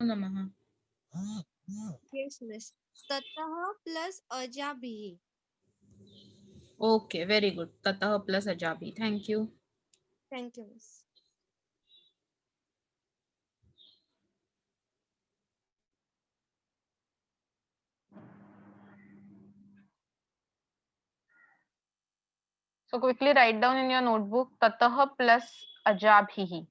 नमः. Yes, miss. Tatah plus ajabhi. Okay, very good. Tatah plus ajabi. Thank you. Thank you, miss. So quickly write down in your notebook tatah plus ajabhi.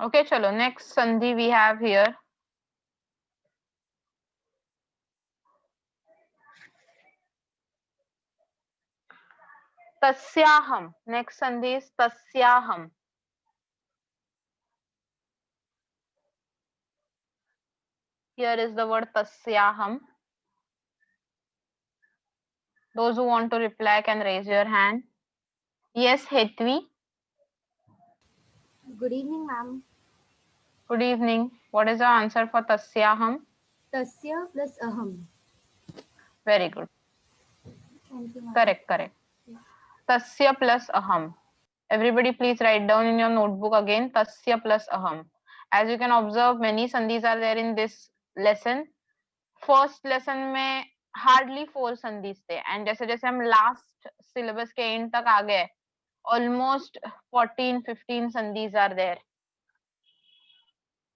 Okay, chalo. Next sandhi we have here. Tasyaham. Next sandhi is tasyaham. Here is the word tasyaham. Those who want to reply can raise your hand. Yes, Hetvi. Good evening, ma'am. Good evening. What is the answer for tasyaham? Tasya plus aham. Very good. Thank you, ma'am. Correct, correct. Tasya plus aham. Everybody please write down in your notebook again tasya plus aham. As you can observe, many sandhis are there in this lesson. First lesson में hardly 4 sandhis थे and जैसे जैसे हम last syllabus के end तक आ गए, almost 14-15 sandhis are there.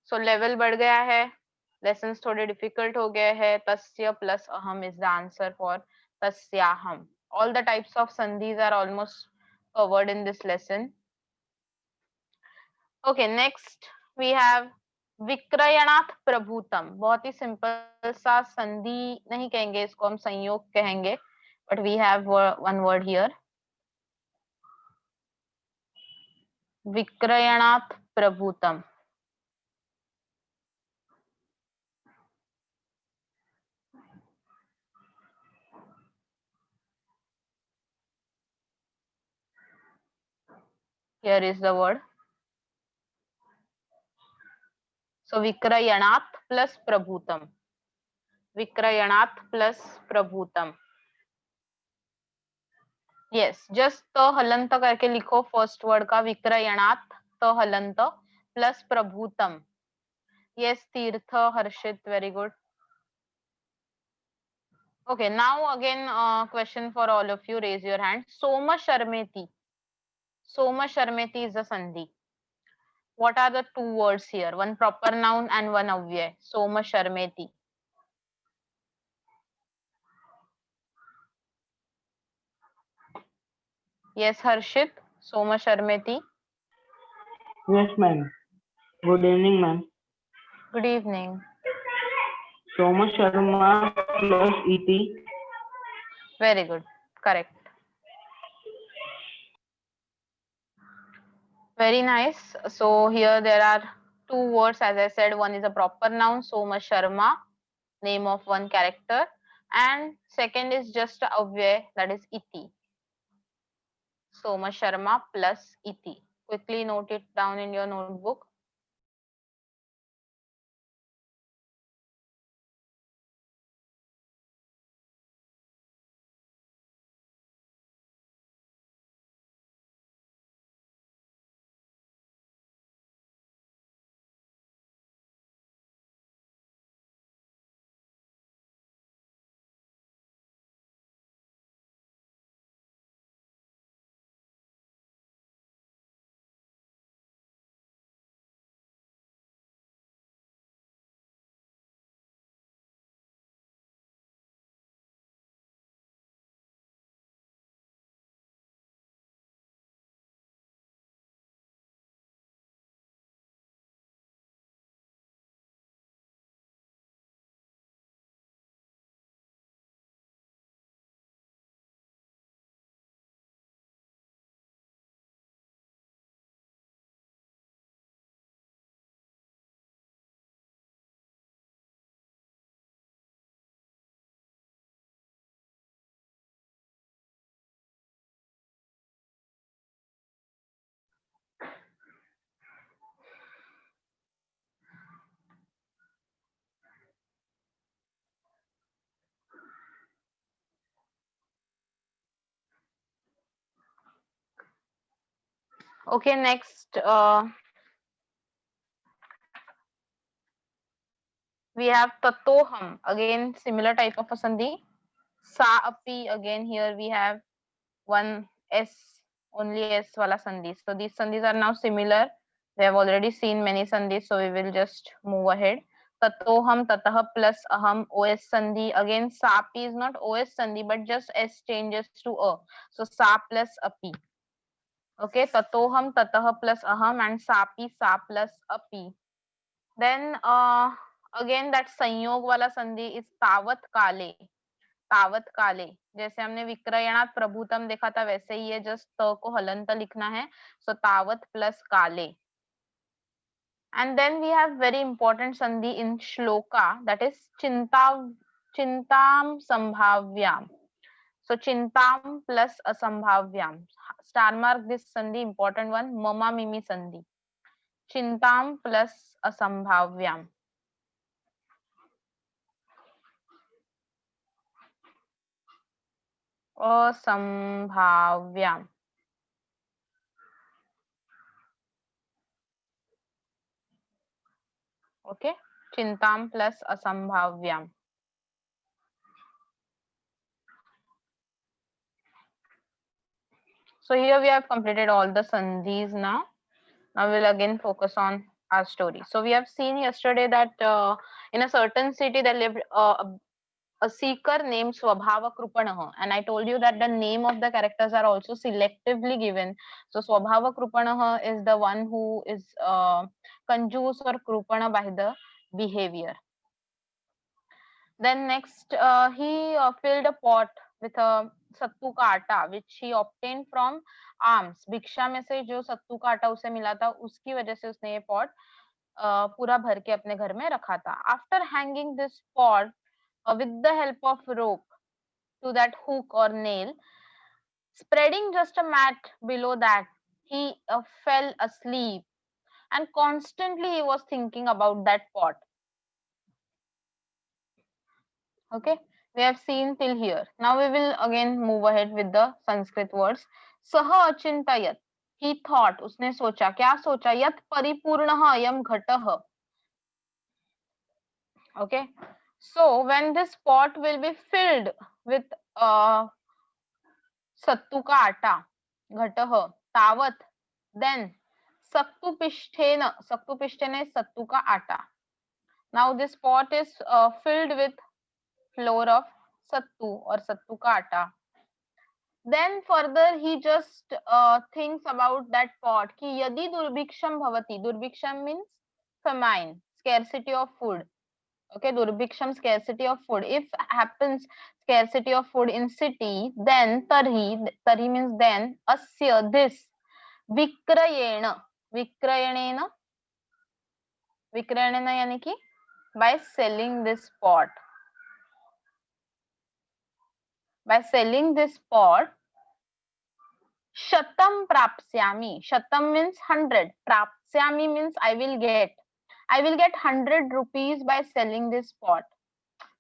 So level बढ़ गया है, lessons थोड़े difficult हो गए हैं. tasya plus aham is the answer for tasyaham. All the types of sandhis are almost covered in this lesson. Okay, next we have विक्रयणात् प्रभुतम. बहुत ही simple सा संधि नहीं कहेंगे इसको, हम संयोग कहेंगे, but we have one word here. विक्रयणात् प्रभुतम. Here is the word. So विक्रयणात् plus प्रभुतम. विक्रयणात् plus प्रभुतम. Yes, just तो हलंत करके लिखो फर्स्ट वर्ड का. विक्रयणात् तो हलंत प्लस प्रभुतम. Yes, तीर्थ, हर्षित, very good. Okay, now again question for all of you. Raise your hand. Soma Sharmeti. Soma Sharmeti is a sandhi. What are the two words here? One proper noun and one avyay. Soma Sharmeti. Yes, Harshit. Soma Sharmeti. Yes, ma'am. Good evening, ma'am. Good evening. Soma Sharma plus ET. Very good. Correct. Very nice. So here there are two words, as I said. One is a proper noun, Soma Sharma, name of one character, and second is just a avyay, that is iti. Soma Sharma plus iti. Quickly note it down in your notebook. Okay, next we have tatoham, again similar type of a sandhi. Sa api, again here we have one s, only s wala sandhi. So these sandhis are now similar. We have already seen many sandhis, so we will just move ahead. Tatoham, tatah plus aham, os sandhi. Again sapi is not os sandhi, but just s changes to a. So sa plus api. Okay, tatoham, tatah plus aham, and sapi, sa plus api. Then again that संयोग वाला संधि is तावत काले. तावत काले, जैसे हमने विक्रयणात प्रभुतम देखा था वैसे ही है, जस्ट त को हलंत लिखना है. सो तावत प्लस काले. And then we have very important sandhi in shloka, that is chintam sambhavyam. So chintam plus asambhavyam. Star mark this sandhi, important one, mama mimi sandhi. Chintam plus asambhavyam. Asambhavyam. Okay, chintam plus asambhavyam. So here we have completed all the sandhis now. Now we'll again focus on our story. So we have seen yesterday that in a certain city there lived a seeker named Swabhava Krupanaha, and I told you that the name of the characters are also selectively given. So Swabhava Krupanaha is the one who is confused or Krupana by the behavior. Then next he filled a pot with a सत्तू का आटा which he obtained from alms. भिक्षा में से जो सत्तू का आटा उसे मिला था उसकी वजह से उसने ये pot पूरा भर के अपने घर में रखा था. After hanging this pot with the help of rope to that hook or nail, spreading just a mat below that, he fell asleep, and constantly he was thinking about that pot. Okay, we have seen till here. Now we will again move ahead with the Sanskrit words. Saha achintayat. He thought, उसने सोचा, क्या सोचा? यत परिपूर्णः अयं घटः. Okay, so when this pot will be filled with सत्तू का आटा, घटः, तावत, then सक्तुपिष्ठेन, सक्तुपिष्ठेन is सत्तू का आटा. Now this pot is filled with flour of sattu or sattu ka atta. Then further he just thinks about that pot ki yadi durbhiksham bhavati. Durbhiksham means famine, scarcity of food. Okay, durbhiksham, scarcity of food. If happens scarcity of food in city, then tarhi means then, asya, this, vikrayena, vikrayanena, vikrayanena yani ki by selling this pot. By selling this pot, shatam prapsyami. Shatam means 100. Prapsyami means I will get. I will get 100 rupees by selling this pot.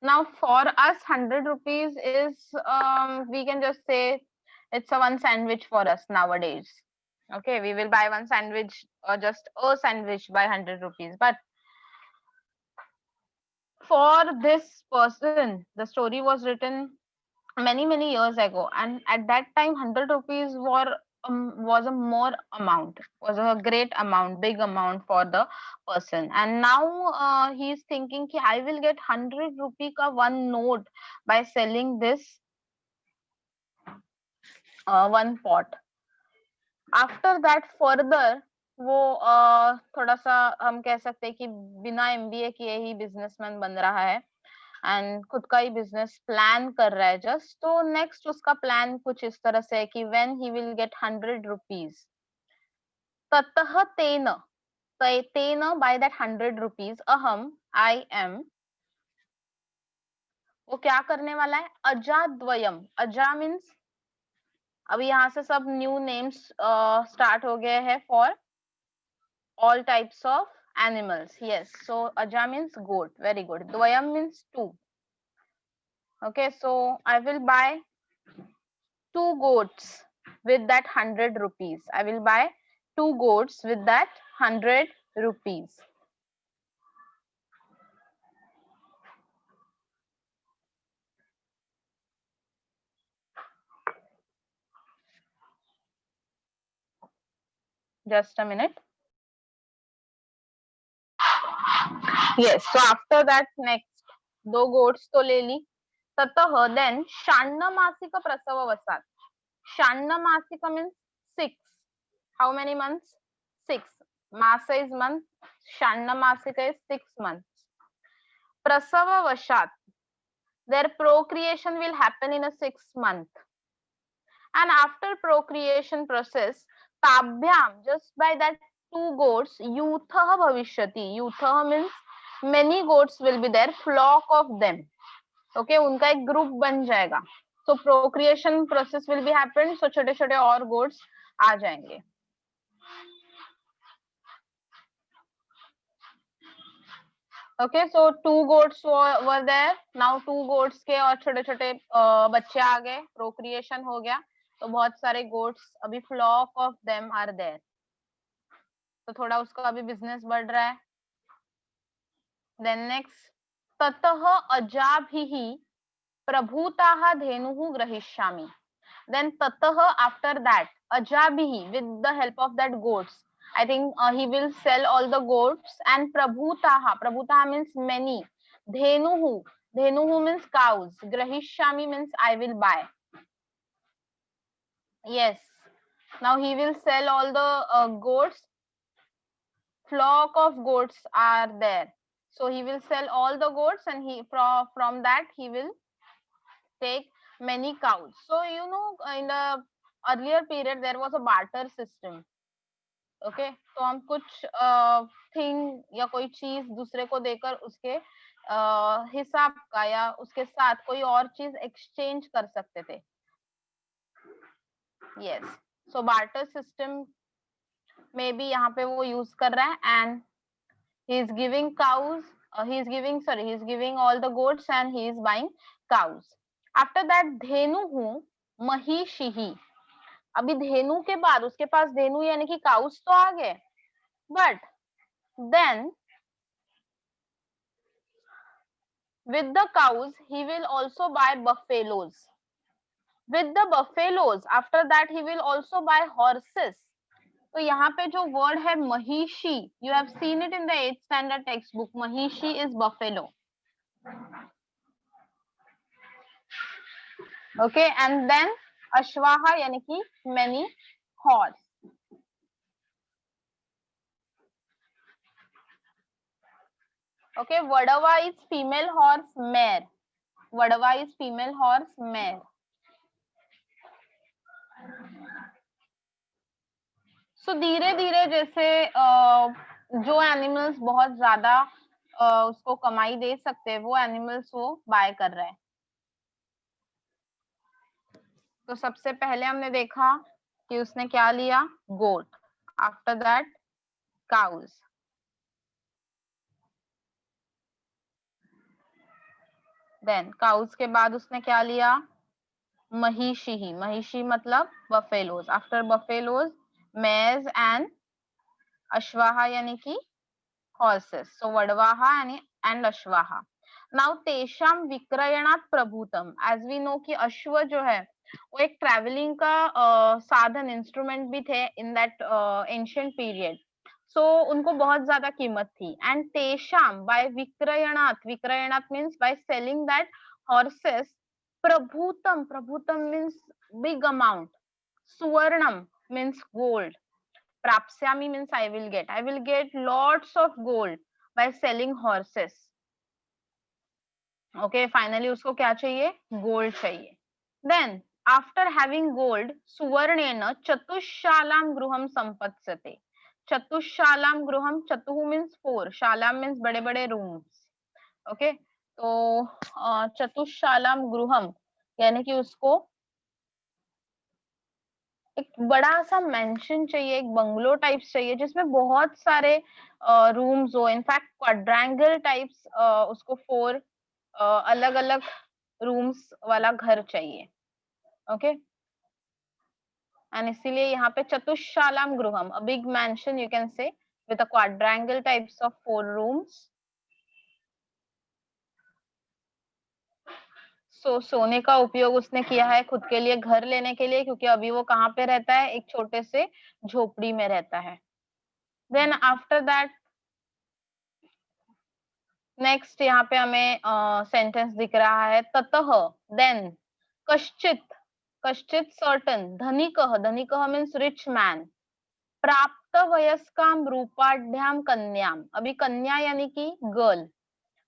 Now for us 100 rupees is, we can just say it's a one sandwich for us nowadays. Okay, we will buy one sandwich or just a sandwich by 100 rupees. But for this person, the story was written many years ago, and at that time 100 rupees was a more amount, was a great amount, big amount for the person. And now he is thinking ki I will get 100 rupee ka one note by selling this one pot. After that further वो थोड़ा सा हम कह सकते हैं कि बिना MBA किए ही बिजनेसमैन बन रहा है एंड खुद का ही बिजनेस प्लान कर रहा है जस्ट. तो नेक्स्ट उसका प्लान कुछ इस तरह से है कि when he will get 100 rupees, ततः तेन, तेन बाय दैट 100 रुपीज, अहम, आई एम, वो क्या करने वाला है? अजा द्वयम. अजा मीन्स अभी यहाँ से सब न्यू नेम्स स्टार्ट हो गए हैं for all types of animals. Yes, so aja means goat. Very good. Dvayam means two. Okay, so I will buy 2 goats with that 100 rupees. I will buy 2 goats with that 100 rupees. Just a minute. Yes, so after that next 2 goats तो ले ली. ततः then षाण्मासिक प्रसवावसात. षाण्मासिक means 6. How many months? 6. Masa is month. षाण्मासिक is 6 months. Prasavavashat, their procreation will happen in a 6th month. And after procreation process, tabhyam, just by that 2 goats, yutha bhavishyati. Yutha means many goats will be there, flock of them. Okay, उनका एक group बन जाएगा. So procreation process will be happen. So छोटे छोटे और goats आ जाएंगे. Okay, so 2 goats were there. Now 2 goats के और छोटे छोटे बच्चे आ गए. Procreation हो गया. तो बहुत सारे goats अभी flock of them are there. तो थोड़ा उसका अभी business बढ़ रहा है. Then next, ततः अजाभिः प्रभूताः धेनुः ग्रहीष्यामि. Then ततः after that, अजाभिः with the help of that goats, I think he will sell all the goats. And prabhutaha, prabhutaha means many. Dhenuhu, dhenuhu means cows. Grahishyami means I will buy. Yes, now he will sell all the goats. Flock of goats are there, so he will sell all the goats, and he from that he will take many cows. So you know, in the earlier period there was a barter system. Okay तो हम कुछ thing या कोई चीज दूसरे को देकर उसके हिसाब का या उसके साथ कोई और चीज एक्सचेंज कर सकते थे. यस, सो बार्टर सिस्टम में भी यहाँ पे वो यूज कर रहा है. And he is giving cows, he is giving all the goats and he is buying cows. After that धेनु महिषी. अभी धेनु के बाद उसके पास धेनु यानी कि काउस तो आ गए, but then with the cows he will also buy buffaloes. With the buffaloes after that he will also buy horses. तो यहाँ पे जो वर्ड है महिषी, you have seen it in the 8th standard textbook. Mahishi is buffalo. Okay, and then अश्वाहा यानी कि many horse. Okay, Vadava is female horse mare. Vadava is female horse mare. So धीरे धीरे जैसे जो एनिमल्स बहुत ज्यादा उसको कमाई दे सकते हैं वो एनिमल्स वो बाय कर रहे हैं. तो सबसे पहले हमने देखा कि उसने क्या लिया, goat. After that cows. Then cows के बाद उसने क्या लिया, महिषी. महिषी मतलब buffaloes. After buffaloes mares and अश्वाहा यानी कि हॉर्सेस. सो वडवाहा एंड अश्वाहा. नाउ तेषाम विक्रयणात् प्रभूतम. एज वी नो कि अश्व जो है वो एक ट्रैवलिंग का साधन, इंस्ट्रूमेंट भी थे in that ancient period. So उनको बहुत ज्यादा कीमत थी. एंड तेषाम बाय विक्रयणात्, विक्रयणात् means by selling that horses, प्रभूतम, प्रभूतम मीन्स बिग अमाउंट. सुवर्णम मीन्स गोल्ड. प्राप्स्यामि means I will get lots of gold by selling horses. Okay, finally उसको क्या चाहिए, गोल्ड चाहिए. Then after having gold, सुवर्णेन चतुशालाम गृहम संपत्स्यते. चतुशालाम गृहम, चतुः means 4, शालाम means बड़े बड़े रूम्स. ओके, तो चतुशालाम गृहम यानी कि उसको एक बड़ा सा मेंशन चाहिए, एक बंगलो टाइप्स चाहिए जिसमें बहुत सारे रूम्स हो. इनफैक्ट क्वाड्रेंगल टाइप्स उसको 4 अलग अलग रूम्स वाला घर चाहिए. ओके, एंड इसीलिए यहाँ पे चतुशालाम गृहम, a big mansion you can say with a quadrangle types of 4 rooms. सोने का उपयोग उसने किया है खुद के लिए, घर लेने के लिए, क्योंकि अभी वो कहाँ पे रहता है, एक छोटे से झोपड़ी में रहता है. देन आफ्टर दैट नेक्स्ट यहाँ पे हमें सेंटेंस दिख रहा है, ततः, देन, कश्चित, कश्चित सर्टन, धनिकः, धनिकः मीन्स रिच मैन, प्राप्त वयस्काम रूपाढ्याम कन्याम, अभी कन्या यानी कि गर्ल.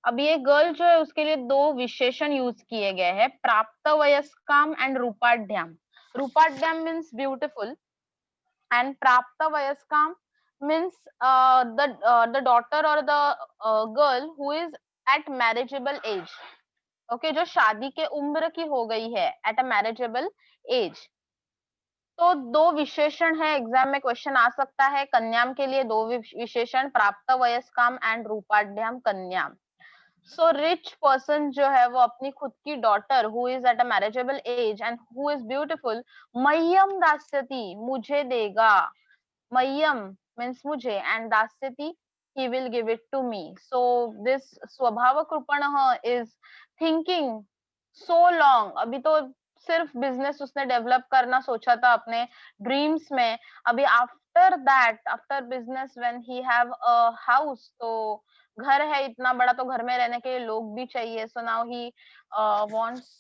अब ये गर्ल जो है उसके लिए 2 विशेषण यूज किए गए हैं, प्राप्त वयस्काम एंड रूपाढ्याम. रूपाढ्याम means beautiful and prapta vayaskam means the daughter or the girl who is at marriageable age. Okay, जो शादी के उम्र की हो गई है, at a marriageable age. तो 2 विशेषण है, एग्जाम में क्वेश्चन आ सकता है. कन्याम के लिए 2 विशेषण, प्राप्त वयस्काम एंड रूपाढ्याम कन्याम. सो रिच पर्सन जो है वो अपनी खुद की daughter who is at a marriageable age and who is beautiful, मह्यम दास्यति, मुझे देगा. मह्यम means मुझे and दास्यति he will give it to me. So this स्वभाव कृपणः is thinking so long. अभी तो सिर्फ बिजनेस उसने डेवलप करना सोचा था अपने ड्रीम्स में. अभी after that, after business when he have a house, तो घर है इतना बड़ा तो घर में रहने के लिए लोग भी चाहिए. So now he wants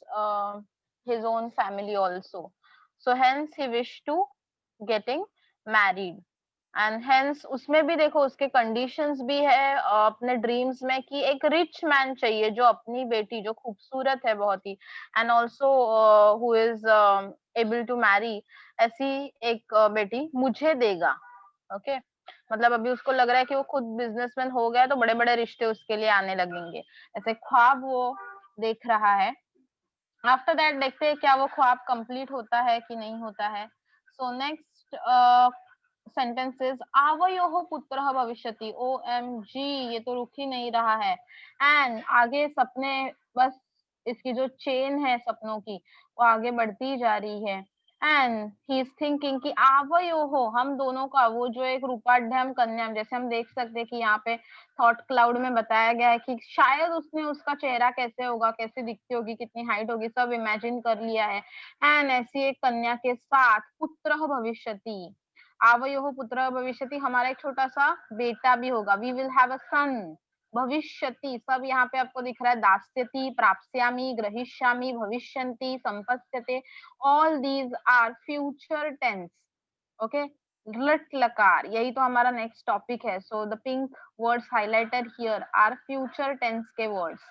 his own family also. So hence he wish to getting married. And hence उसमें भी देखो उसके कंडीशंस भी है अपने ड्रीम्स में कि एक रिच मैन चाहिए जो अपनी बेटी जो खूबसूरत है बहुत ही, and also who is able to marry, ऐसी एक बेटी मुझे देगा. ओके, मतलब अभी उसको लग रहा है कि वो खुद बिजनेसमैन हो गया तो बड़े बड़े रिश्ते उसके लिए आने लगेंगे, ऐसे ख्वाब वो देख रहा है. आफ्टर दैट देखते हैं क्या वो ख्वाब कंप्लीट होता है कि नहीं होता है. सो नेक्स्ट सेंटेंसेस, आवयोः पुत्रः भविष्यति. OMG, ये तो रुक ही नहीं रहा है. एंड आगे सपने, बस इसकी जो चेन है सपनों की वो आगे बढ़ती जा रही है. एंड ही इज थिंकिंग कि आवयोः, हम दोनों का, वो जो एक रूपाढ्याम कन्याम, जैसे हम देख सकते हैं कि यहाँ पे थॉट क्लाउड में बताया गया है कि शायद उसने उसका चेहरा कैसे होगा, कैसे दिखती होगी, कितनी हाइट होगी, सब इमेजिन कर लिया है. एंड ऐसी एक कन्या के साथ पुत्रः भविष्यति, आवयोः पुत्रः भविष्यति, हमारा एक छोटा सा बेटा भी होगा. वी विल हैव अ सन. भविष्यति सब यहाँ पे आपको दिख रहा है, दास्यति, प्राप्स्यामि, ग्रहीष्यामि, भविष्यन्ति, संपत्स्यते, all these are future tense. Okay, लट लकार, यही तो हमारा नेक्स्ट टॉपिक है. So the pink words highlighted here are future tense के वर्ड्स.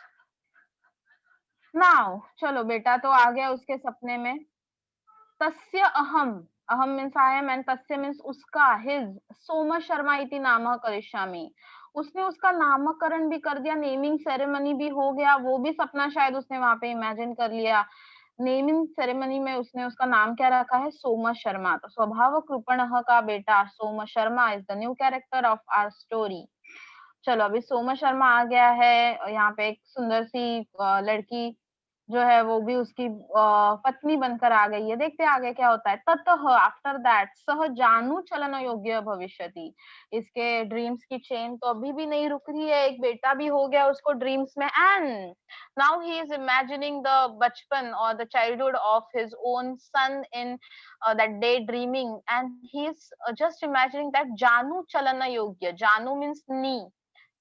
नाउ चलो, बेटा तो आ गया उसके सपने में. तस्य अहम, अहम मीन्स आई एम एंड तस्य मीन्स उसका, हिज, सोम शर्मा इति नामः करिष्यामि, उसने उसका नामकरण भी कर दिया, नेमिंग सेरेमनी भी हो गया. वो भी सपना शायद उसने वहां पे इमेजिन कर लिया. नेमिंग सेरेमनी में उसने उसका नाम क्या रखा है, सोम शर्मा. तो स्वभाव कृपणः का बेटा Som Sharma is the new character of our story. चलो, अभी सोम शर्मा आ गया है. यहाँ पे एक सुंदर सी लड़की जो है वो भी उसकी पत्नी बनकर आ गई है. देखते हैं आगे क्या होता है. ततः, आफ्टर दैट, सह जानू चलन योग्य भविष्यति, इसके ड्रीम्स की चेन तो अभी भी नहीं रुक रही है. एक बेटा भी हो गया उसको ड्रीम्स में. And now he is imagining the बचपन और the childhood of his own son in that day dreaming. And he is just imagining that जानू चलन योग्य, जानू मीन्स नी,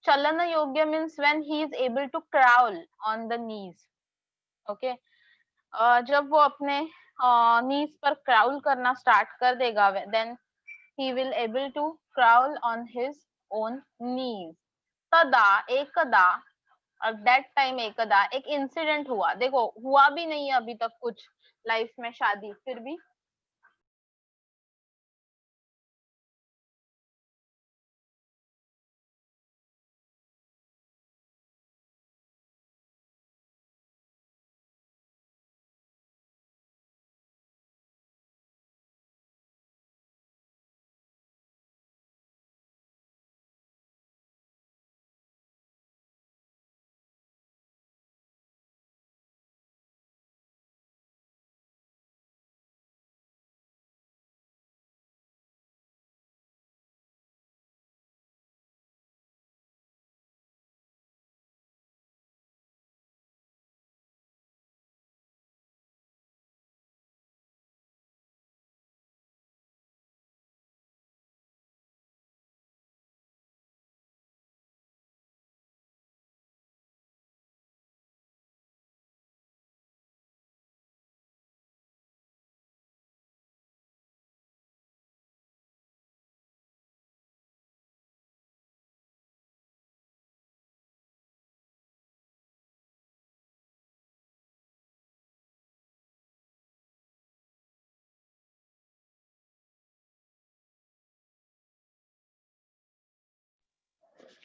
चलन योग्य means when he is able to crawl on the knees. Okay, जब वो अपने नीज पर क्राउल करना स्टार्ट कर देगा, then he will able to crawl on his own knees. तदा एकदा, और दैट टाइम एकदा, एक इंसिडेंट हुआ. देखो, हुआ भी नहीं है अभी तक कुछ लाइफ में शादी, फिर भी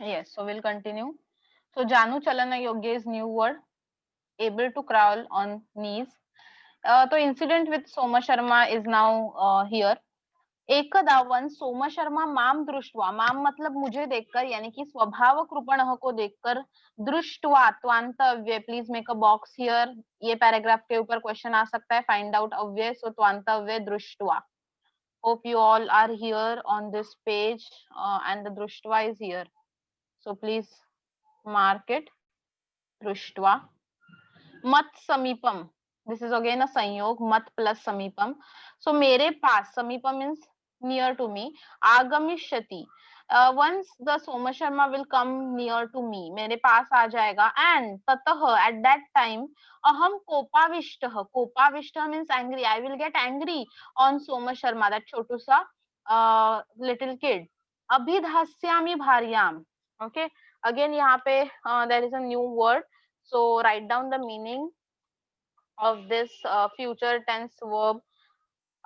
Yes, so we'll continue. So Janu Chalana Yogya is new word. Able to crawl on knees. So incident with Soma Sharma is now here. एकदा वन सोम शर्मा माम दृष्टवा, माम मतलब मुझे देखकर, यानी कि स्वभाव कृपण को देखकर, दृष्टवा त्वांत अव्यय, please make a box here, ये पैराग्राफ के ऊपर क्वेश्चन आ सकता है, फाइंड आउट अव्यय, सो त्वांत अव्यय दृष्टवा. Hope you all are here on this page and the drishtva is here, so please mark it. Drishtva. mat samipam, this is again a sanyog, mat plus samipam. So mere paas, samipam means near to me. Agamishyati, once the Soma Sharma will come near to me, mere paas aa jayega. And tatah, at that time, aham kopavishtah, kopavishtah means angry, I will get angry on Soma Sharma, that chotu sa little kid. Abhidhasyami bharyam, okay, again yahan pe there is a new word. So write down the meaning of this future tense verb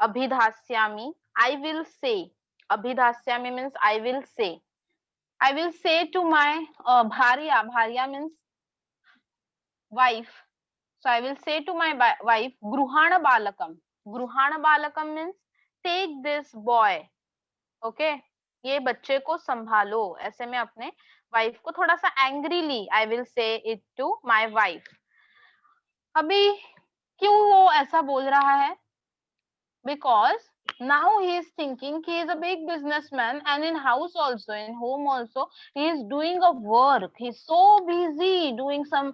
abhidhasyami. I will say. Abhidhasyami means I will say. I will say to my bharya. Bharya means wife. So I will say to my wife, Gruhana balakam. Gruhana balakam means take this boy. Okay. ये बच्चे को संभालो. ऐसे में अपने wife को थोड़ा सा angrily I will say it to my wife. अभी क्यों वो ऐसा बोल रहा है? Because now he is thinking he is a big businessman, and in house also, in home also, he is doing a work. He's so busy doing some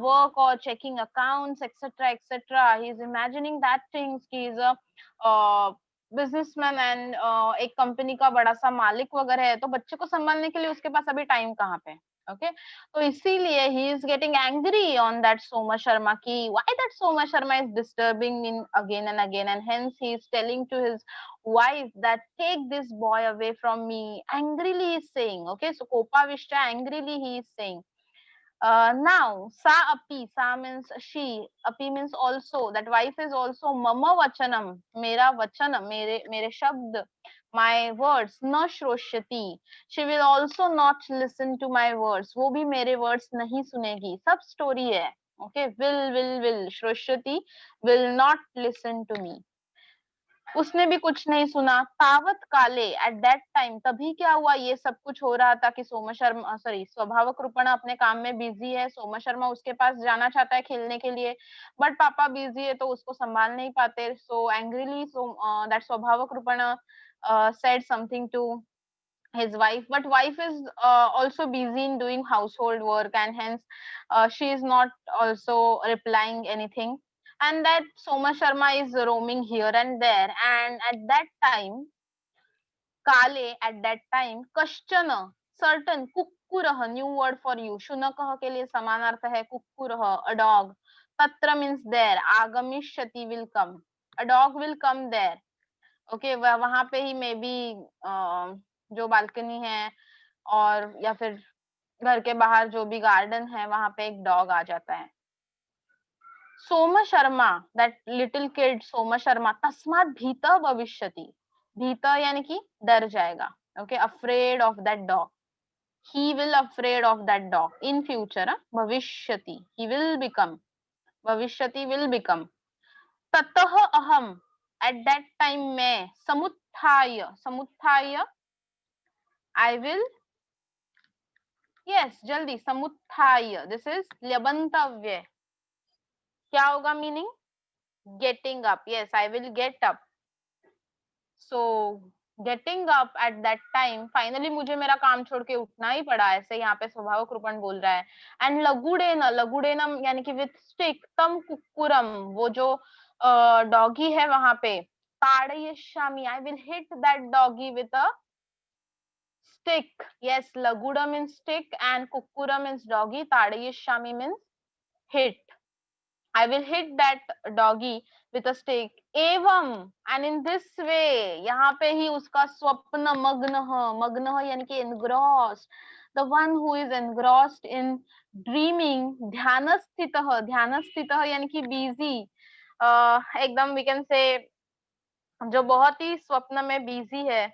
work or checking accounts, etc., etc. He is imagining that things. He is a businessman and एक company का बड़ा सा मालिक वगैरह है, तो बच्चे को संभालने के लिए उसके पास अभी टाइम कहाँ पे? Okay, तो इसीलिए he is getting angry on that Soma Sharma ki why that Soma Sharma is disturbing me again and again, and hence he is telling to his wife that take this boy away from me. Angrily he is saying, okay, so Kopavishta, angrily he is saying. Now sa api, sa means she, api means also, that wife is also mama vachanam, mera vachanam, mere shabd, my words, na shroshati, she will also not listen to my words, वो भी मेरे words नहीं सुनेगी. सब story है. Okay, will shroshati will not listen to me. उसने भी कुछ नहीं सुना. तावत काले, एट दैट टाइम, तभी क्या हुआ, ये सब कुछ हो रहा था कि सोमा शर्मा स्वभाव कृपण अपने काम में बिजी है. सोमा शर्मा उसके पास जाना चाहता है खेलने के लिए, बट पापा बिजी है तो उसको संभाल नहीं पाते. सो एंग्रीली दैट स्वभाव कृपण said something to his wife, but wife is also busy in doing household work, and hence she is not also replying anything. And that Soma Sharma is roaming here and there, and at that time, Kale, at that time, Kashchana, certain, Kukkurah, new word for you, Shunakah के लिए समान अर्थ है, Kukkurah, a dog. Tatra means there, Agamishyati will come, a dog will come there. Okay, वहां पे ही may be जो balcony है और या फिर घर के बाहर जो भी गार्डन है वहां पे एक डॉग आ जाता है. Soma Sharma, that little kid Soma Sharma, तस्मात भीता भविष्यति, भीता यानी कि डर जाएगा. Okay, afraid of that dog, he will afraid of that dog in future. भविष्यति, ही विल बिकम, भविष्यति विल बिकम. ततः अहम, at that time मैं, समुत्थाय, समुत्थाय I will, yes, जल्दी, समुत्थाय, this is ल्यबंतव्य. क्या होगा meaning? getting up. Yes, I will get up. So getting up at that time, finally मुझे मेरा काम छोड़ के उठना ही पड़ा, ऐसे यहाँ पे स्वभाव कृपण बोल रहा है. एंड लगुडेना, लगुडेनम यानी कि विथ स्टिक, तम कुक्कुरम, वो जो डॉगी है वहां पे, ताड़यिष्यामि, I will hit that doggy with a stick. Yes, laguda means stick and kukkura means doggy. Taड़यिष्यामि means hit. I will hit that doggy with a stick. एवं, and in this way, यहाँ पे ही उसका स्वप्न मग्नः, मग्नः यानी कि engrossed, the one who is engrossed in dreaming, ध्यानस्थितः, ध्यानस्थितः यानी कि busy, एकदम we can say जो बहुत ही स्वप्न में बिजी है.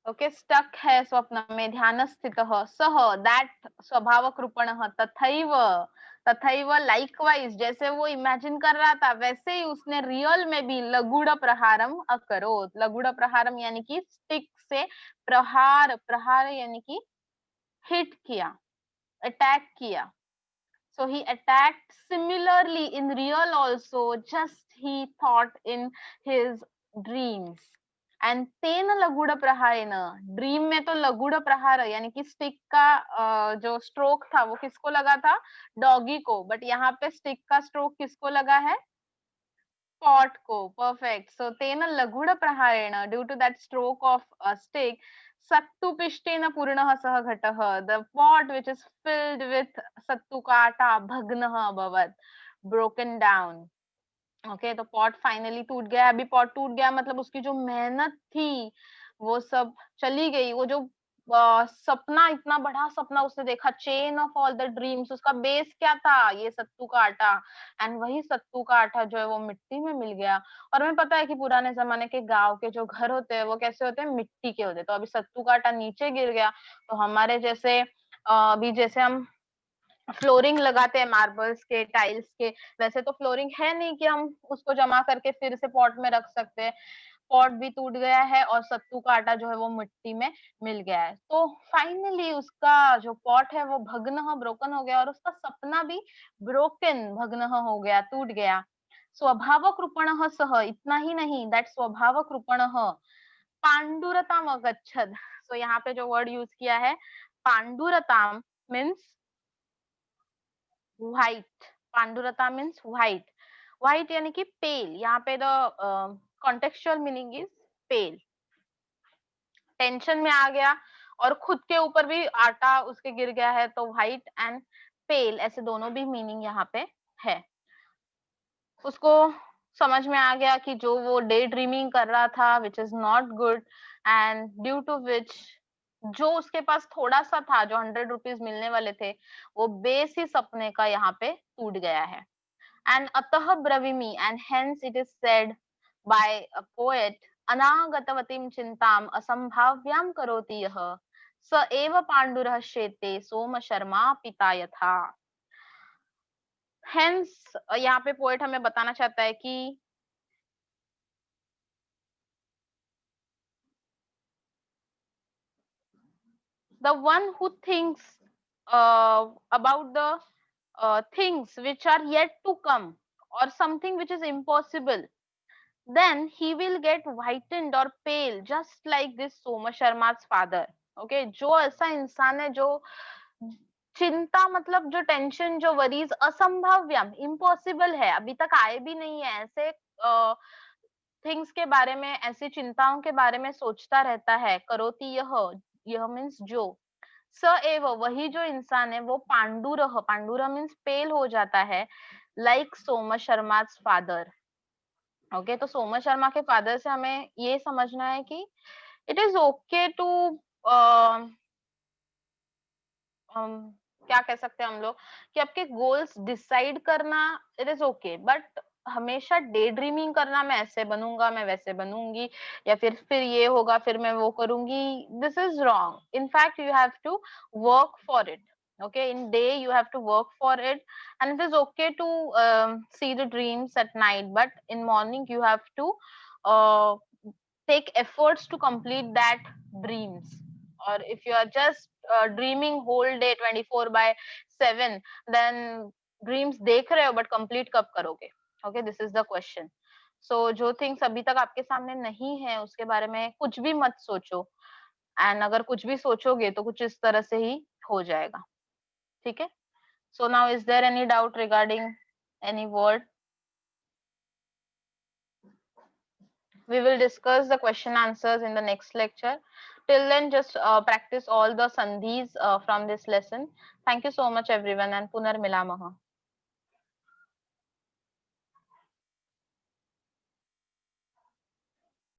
ओके स्टक है स्वप्न में, ध्यान स्थितः सह दैट स्वभावकृपणः तथैव तथैव लाइकवाइज जैसे वो इमेजिन कर रहा था वैसे ही उसने रियल में भी लगुड़ प्रहारम अकरोत। लगुड़ प्रहारम यानी कि स्टिक से प्रहार, प्रहार यानी कि हिट किया, अटैक किया। So he attacked similarly in real also, just he thought in his dreams. And तेन लगुड़ प्रहारेण, ड्रीम में तो लगुड़ प्रहार यानी कि स्टिक का जो स्ट्रोक था वो किसको लगा था, डॉगी को, बट यहाँ पे स्टिक का स्ट्रोक किसको लगा है, पॉट को। परफेक्ट। सो तेन लगुड़ प्रहारेण, due to that stroke of stick, सत्तुपिष्टेन पूर्णः सः घटः, the pot which is filled with सत्तू का आटा भग्नः अभवत्, broken down। ओके तो पॉट फाइनली टूट गया। अभी पॉट टूट गया मतलब उसकी जो मेहनत थी वो सब चली गई। वो जो सपना, इतना बड़ा सपना उसने देखा, chain of all the dreams, उसका बेस क्या था, ये सत्तू का आटा। एंड वही सत्तू का आटा जो है वो मिट्टी में मिल गया। और हमें पता है कि पुराने जमाने के गांव के जो घर होते हैं वो कैसे होते हैं, मिट्टी के होते हैं। तो अभी सत्तू का आटा नीचे गिर गया तो हमारे जैसे अभी जैसे हम फ्लोरिंग लगाते हैं मार्बल्स के, टाइल्स के, वैसे तो फ्लोरिंग है नहीं कि हम उसको जमा करके फिर से पॉट में रख सकते हैं। पॉट भी टूट गया है और सत्तू का आटा जो है वो मिट्टी में मिल गया है। तो फाइनली उसका जो पॉट है वो भग्न, ब्रोकन हो गया और उसका सपना भी ब्रोकन, भग्न हो गया, टूट गया। स्वभाव कृपण सह, इतना ही नहीं, दैट स्वभाव कृपण पांडुरताम अगच्छद। सो यहाँ पे जो वर्ड यूज किया है पांडुरताम मीन्स व्हाइट, पांडुरता मीन्स व्हाइट, व्हाइट यानी कि पेल। यहाँ पे the contextual meaning is pale. Tension में आ गया और खुद के ऊपर भी आटा उसके गिर गया है, तो व्हाइट एंड पेल ऐसे दोनों भी मीनिंग यहाँ पे है। उसको समझ में आ गया कि जो वो डे ड्रीमिंग कर रहा था which is not good, and due to which जो उसके पास थोड़ा सा था, जो 100 रुपीज मिलने वाले थे, वो बेस ही सपने का यहाँ पे टूट गया है। एंड अतः ब्रवीमि, and hence it is said by a poet, अनागतवतीं चिंताम असंभाव्याम करोति यः, स एव पांडुरः शेते सोम शर्मा पिता यथा। हेंस यहाँ पे पोएट हमें बताना चाहता है कि the one who thinks about the things which are yet to come or something which is impossible, then he will get whitened or pale just like this Soma Sharma's father. Okay, जो ऐसा इंसान है जो चिंता मतलब जो tension, जो worries, असंभाव्यम, impossible है, अभी तक आए भी नहीं है, ऐसे थिंग्स के बारे में, ऐसी चिंताओं के बारे में सोचता रहता है। करोति यह मीन्स जो, स एव वही जो इंसान है वो पांडुरह, पांडुरह मीन्स पेल हो जाता है, लाइक सोम शर्मा's फादर। ओके तो सोम शर्मा के फादर से हमें ये समझना है कि इट इज ओके टू क्या कह सकते हैं हम लोग कि आपके गोल्स डिसाइड करना, इट इज ओके, बट हमेशा डे ड्रीमिंग करना, मैं ऐसे बनूंगा, मैं वैसे बनूंगी, या फिर ये होगा, फिर मैं वो करूंगी, this is wrong. In fact you have to work for it. Okay, in day you have to work for it, and it is okay to see the dreams at night, but in morning you have to uh, take efforts to complete that dreams. Or if you are just dreaming whole day 24/7, then dreams देख रहे हो but complete कब करोगे? Okay, this is the question. So जो things अभी तक आपके सामने नहीं है उसके बारे में कुछ भी मत सोचो, and अगर कुछ भी सोचोगे तो कुछ इस तरह से ही हो जाएगा। ठीक है? So now is there any doubt regarding any word? We will discuss the question answers in the next lecture. Till then, just practice all the sandhis from this lesson. Thank you so much everyone, and punar milamaha.